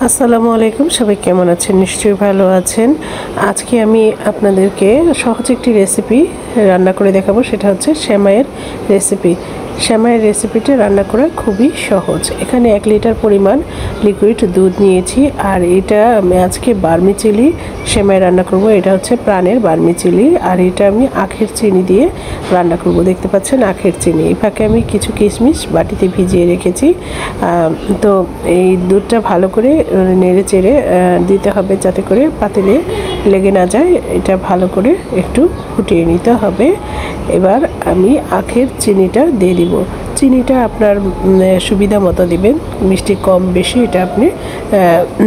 আসসালামু আলাইকুম, সবাই কেমন আছেন? নিশ্চয়ই ভালো আছেন। আজকে আমি আপনাদেরকে সহজ একটি রেসিপি রান্না করে দেখাবো। সেটা হচ্ছে সেমাইয়ের রেসিপি। সেমাইয়ের রেসিপিটা রান্না করা খুবই সহজ। এখানে 1 লিটার পরিমাণ লিকুইড দুধ নিয়েছি, আর এটা আমি আজকে বার্মিচেলি সেমাই রান্না করব। এটা হচ্ছে প্রাণের বার্মিচেলি, আর এটা আমি আখের চিনি দিয়ে রান্না করব। দেখতে পাচ্ছেন আখের চিনি। এই ফাঁকে আমি কিছু কিশমিশ বাটিতে ভিজিয়ে রেখেছি। তো এই দুধটা ভালো করে নেড়ে চেড়ে দিতে হবে, যাতে করে পাতিলে লেগে না যায়। এটা ভালো করে একটু ফুটিয়ে নিতে হবে। এবার আমি আখের চিনিটা দিয়ে দিব। চিনিটা আপনার সুবিধা মতো দিবেন, মিষ্টি কম বেশি এটা আপনি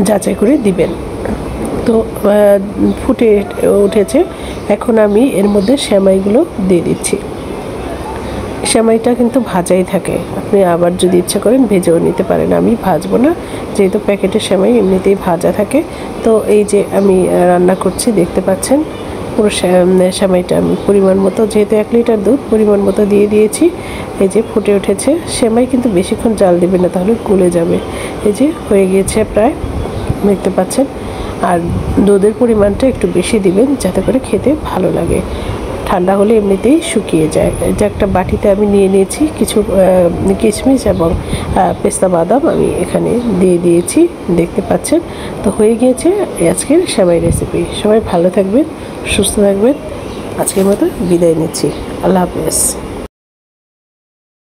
যাচাই করে দিবেন। তো ফুটে উঠেছে, এখন আমি এর মধ্যে সেমাইগুলো দিয়ে দিচ্ছি। সেমাইটা কিন্তু ভাজাই থাকে, আপনি আবার যদি ইচ্ছা করেন ভেজেও নিতে পারেন। আমি ভাজবো না, যেহেতু প্যাকেটের সেমাই এমনিতেই ভাজা থাকে। তো এই যে আমি রান্না করছি, দেখতে পাচ্ছেন পুরো সেমাইটা আমি পরিমাণ মতো, যেহেতু 1 লিটার দুধ পরিমাণ মতো দিয়ে দিয়েছি। এই যে ফুটে উঠেছে। সেমাই কিন্তু বেশিক্ষণ জাল দেবেন না, তাহলে গলে যাবে। এই যে হয়ে গিয়েছে প্রায়, দেখতে পাচ্ছেন। আর দুধের পরিমাণটা একটু বেশি দিবেন, যাতে করে খেতে ভালো লাগে। ঠান্ডা হলে এমনিতেই শুকিয়ে যায়। এটা একটা বাটিতে আমি নিয়ে নিয়েছি। কিছু কিশমিশ এবং পেস্তা বাদাম আমি এখানে দিয়ে দিয়েছি, দেখতে পাচ্ছেন। তো হয়ে গিয়েছে আজকের সেমাই রেসিপি। সবাই ভালো থাকবেন, সুস্থ থাকবেন। আজকের মতো বিদায় নিচ্ছি। আল্লাহ হাফেজ।